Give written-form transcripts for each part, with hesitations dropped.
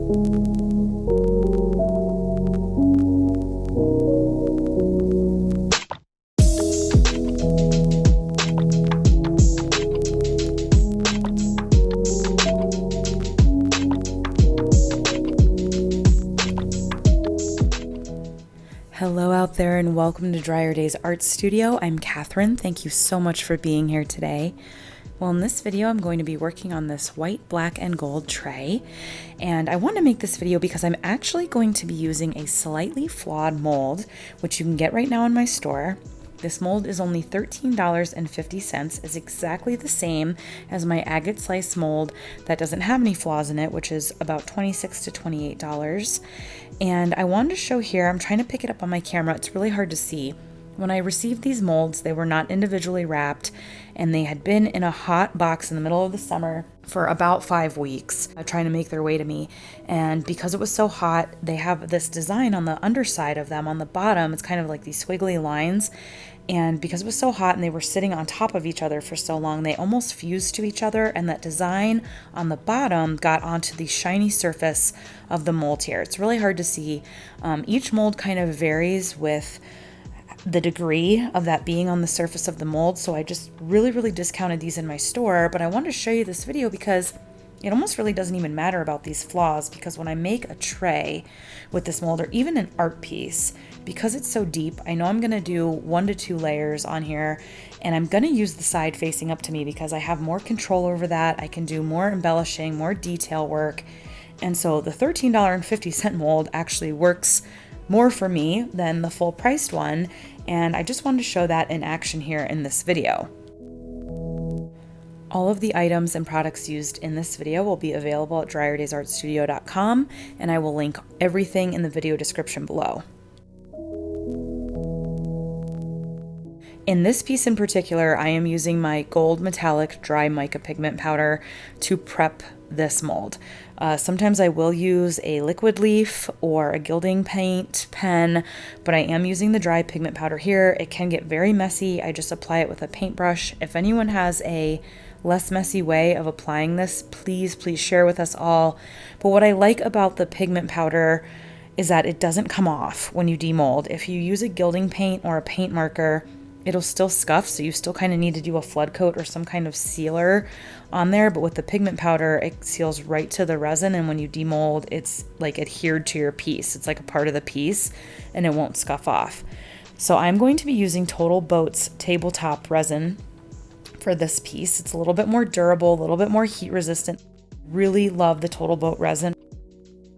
Hello out there and welcome to DryerDays Art Studio. I'm Catherine. Thank you so much for being here today. Well, in this video, I'm going to be working on this white, black, and gold tray. And I want to make this video because I'm actually going to be using a slightly flawed mold, which you can get right now in my store. This mold is only $13.50. It's exactly the same as my agate slice mold that doesn't have any flaws in it, which is about $26 to $28. And I wanted to show here, I'm trying to pick it up on my camera. It's really hard to see. When I received these molds, they were not individually wrapped, and they had been in a hot box in the middle of the summer for about 5 weeks, trying to make their way to me. And because it was so hot, they have this design on the underside of them. On the bottom, it's kind of like these squiggly lines. And because it was so hot and they were sitting on top of each other for so long, they almost fused to each other, and that design on the bottom got onto the shiny surface of the mold here. It's really hard to see. Each mold kind of varies with the degree of that being on the surface of the mold, so I just really discounted these in my store. But I wanted to show you this video because it almost really doesn't even matter about these flaws, because when I make a tray with this mold, or even an art piece, because it's so deep, I know I'm going to do 1 to 2 layers on here, and I'm going to use the side facing up to me because I have more control over that. I can do more embellishing, more detail work, and so the $13.50 mold actually works more for me than the full priced one, and I just wanted to show that in action here in this video. All of the items and products used in this video will be available at DryerDaysArtStudio.com, and I will link everything in the video description below. In this piece in particular, I am using my gold metallic dry mica pigment powder to prep this mold. Sometimes I will use a liquid leaf or a gilding paint pen, but I am using the dry pigment powder here. It can get very messy. I just apply it with a paintbrush. If anyone has a less messy way of applying this, please share with us all. But what I like about the pigment powder is that it doesn't come off when you demold. If you use a gilding paint or a paint marker, it'll still scuff, so you still kind of need to do a flood coat or some kind of sealer on there. But with the pigment powder, it seals right to the resin, and when you demold, it's like adhered to your piece. It's like a part of the piece, and it won't scuff off. So I'm going to be using Total Boat's tabletop resin for this piece. It's a little bit more durable, a little bit more heat resistant. Really love the Total Boat resin.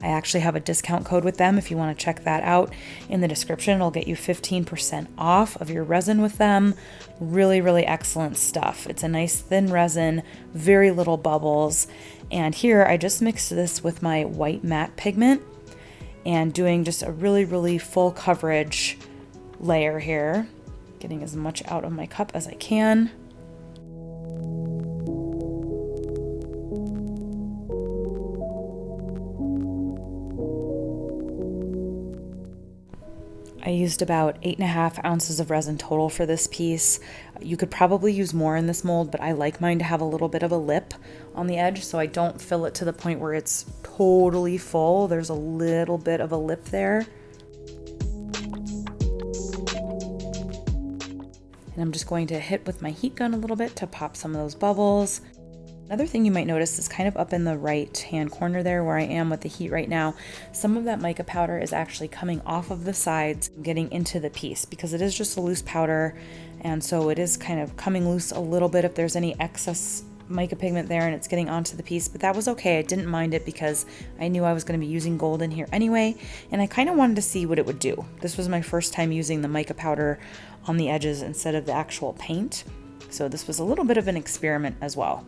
I actually have a discount code with them if you want to check that out in the description. It'll get you 15% off of your resin with them. Really excellent stuff. It's a nice thin resin, very little bubbles. And here I just mixed this with my white matte pigment and doing just a really full coverage layer here, getting as much out of my cup as I can. I used about 8.5 ounces of resin total for this piece. You could probably use more in this mold, but I like mine to have a little bit of a lip on the edge, so I don't fill it to the point where it's totally full. There's a little bit of a lip there. And I'm just going to hit with my heat gun a little bit to pop some of those bubbles. Another thing you might notice is kind of up in the right hand corner there where I am with the heat right now, some of that mica powder is actually coming off of the sides and getting into the piece, because it is just a loose powder, and so it is kind of coming loose a little bit if there's any excess mica pigment there and it's getting onto the piece. But that was okay. I didn't mind it because I knew I was going to be using gold in here anyway, and I kind of wanted to see what it would do. This was my first time using the mica powder on the edges instead of the actual paint, so this was a little bit of an experiment as well.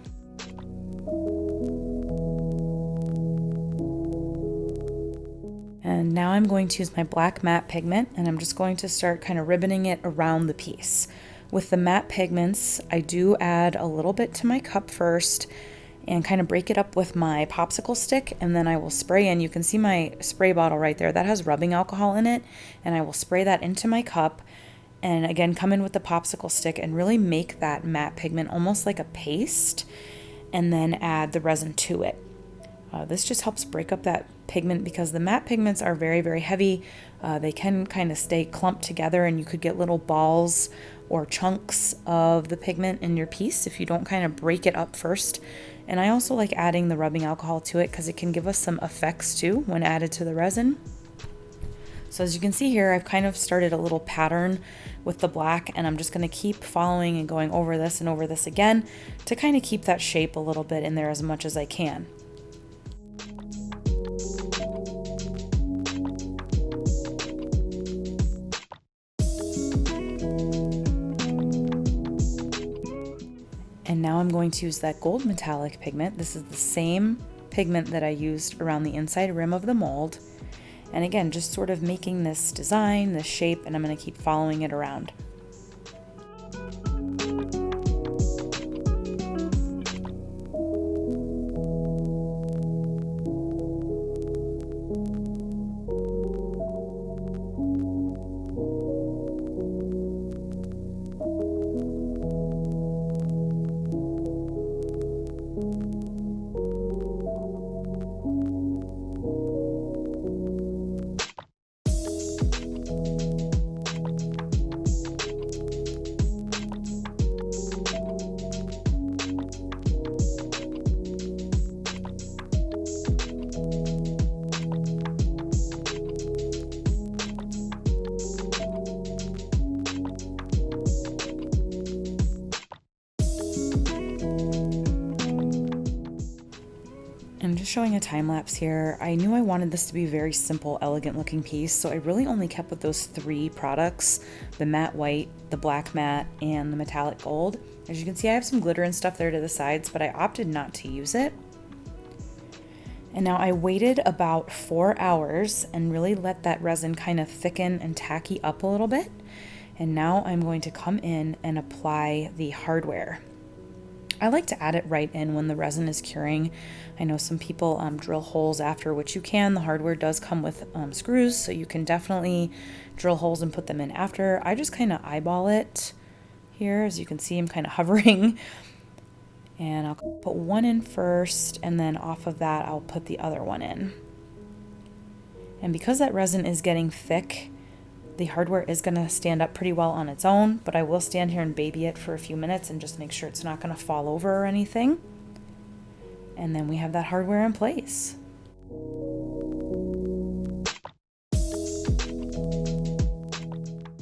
And now I'm going to use my black matte pigment, and I'm just going to start kind of ribboning it around the piece. With the matte pigments, I do add a little bit to my cup first and kind of break it up with my popsicle stick, and then I will spray in. You can see my spray bottle right there. That has rubbing alcohol in it, and I will spray that into my cup, and again come in with the popsicle stick and really make that matte pigment almost like a paste, and then add the resin to it. This just helps break up that pigment because the matte pigments are very, very heavy. They can kind of stay clumped together and you could get little balls or chunks of the pigment in your piece if you don't kind of break it up first. And I also like adding the rubbing alcohol to it because it can give us some effects too when added to the resin. So as you can see here, I've kind of started a little pattern with the black, and I'm just going to keep following and going over this and over this again to kind of keep that shape a little bit in there as much as I can. And now I'm going to use that gold metallic pigment. This is the same pigment that I used around the inside rim of the mold. And again, just sort of making this design, this shape, and I'm going to keep following it around. And just showing a time lapse here, I knew I wanted this to be a very simple, elegant looking piece, so I really only kept with those 3 products, the matte white, the black matte, and the metallic gold. As you can see, I have some glitter and stuff there to the sides, but I opted not to use it. And now I waited about 4 hours and really let that resin kind of thicken and tacky up a little bit. And now I'm going to come in and apply the hardware. I like to add it right in when the resin is curing. I know some people drill holes after, which you can. The hardware does come with screws, so you can definitely drill holes and put them in after. I just kind of eyeball it here. As you can see, I'm kind of hovering. And I'll put one in first, and then off of that, I'll put the other one in. And because that resin is getting thick, the hardware is going to stand up pretty well on its own, but I will stand here and baby it for a few minutes and just make sure it's not going to fall over or anything. And then we have that hardware in place.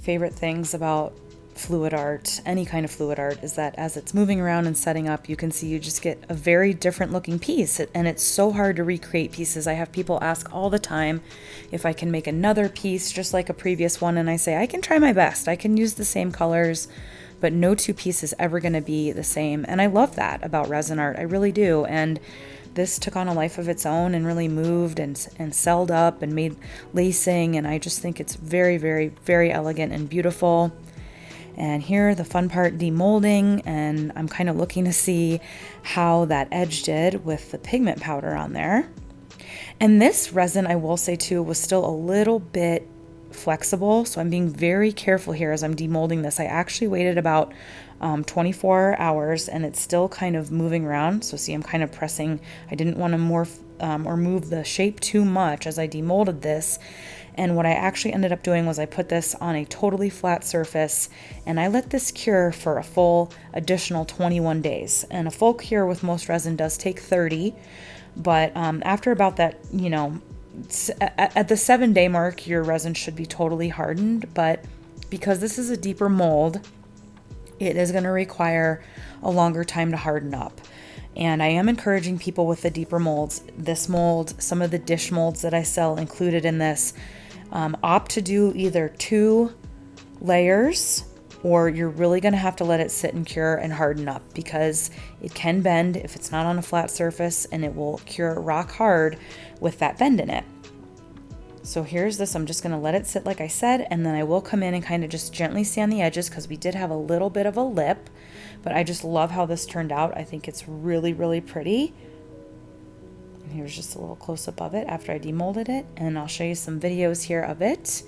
Favorite things about fluid art, any kind of fluid art, is that as it's moving around and setting up, you can see you just get a very different looking piece. And it's so hard to recreate pieces. I have people ask all the time if I can make another piece just like a previous one, and I say I can try my best. I can use the same colors, but no 2 pieces ever going to be the same. And I love that about resin art. I really do. And this took on a life of its own and really moved and celled up and made lacing, and I just think it's very, very, very elegant and beautiful. And here, the fun part, demolding, and I'm kind of looking to see how that edge did with the pigment powder on there. And this resin, I will say too, was still a little bit flexible, so I'm being very careful here as I'm demolding this. I actually waited about 24 hours, and it's still kind of moving around. So see, I'm kind of pressing. I didn't want to morph or move the shape too much as I demolded this. And what I actually ended up doing was I put this on a totally flat surface, and I let this cure for a full additional 21 days. And a full cure with most resin does take 30, but after about that, you know, at the 7-day mark, your resin should be totally hardened. But because this is a deeper mold, it is going to require a longer time to harden up. And I am encouraging people with the deeper molds, this mold, some of the dish molds that I sell included in this, opt to do either 2 layers, or you're really going to have to let it sit and cure and harden up, because it can bend if it's not on a flat surface, and it will cure rock hard with that bend in it. So here's this. I'm just going to let it sit like I said, and then I will come in and kind of just gently sand the edges because we did have a little bit of a lip, but I just love how this turned out. I think it's really, really pretty. And here's just a little close up of it after I demolded it, and I'll show you some videos here of it.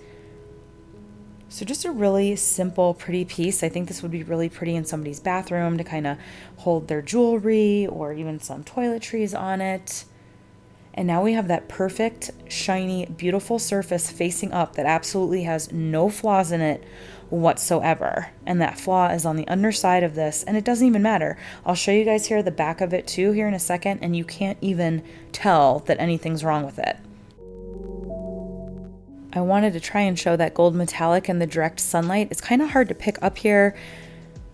So just a really simple, pretty piece. I think this would be really pretty in somebody's bathroom to kind of hold their jewelry or even some toiletries on it. And now we have that perfect, shiny, beautiful surface facing up that absolutely has no flaws in it whatsoever. And that flaw is on the underside of this, and it doesn't even matter. I'll show you guys here the back of it too here in a second, and you can't even tell that anything's wrong with it. I wanted to try and show that gold metallic in the direct sunlight. It's kind of hard to pick up here,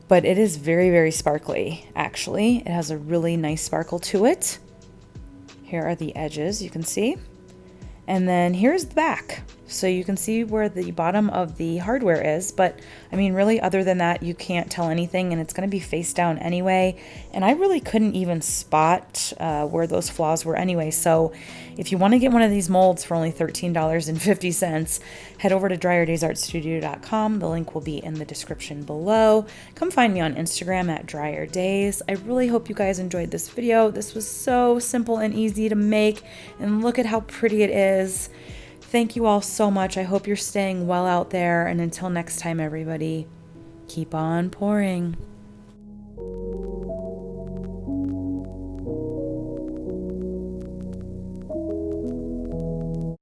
but it is very, very sparkly, actually. It has a really nice sparkle to it. Here are the edges, you can see. And then here's the back. So you can see where the bottom of the hardware is, but I mean, really, other than that, you can't tell anything, and it's gonna be face down anyway. And I really couldn't even spot where those flaws were anyway. So if you wanna get one of these molds for only $13.50, head over to DryerDaysArtStudio.com. The link will be in the description below. Come find me on Instagram at DryerDays. I really hope you guys enjoyed this video. This was so simple and easy to make, and look at how pretty it is. Thank you all so much. I hope you're staying well out there. And until next time, everybody, keep on pouring.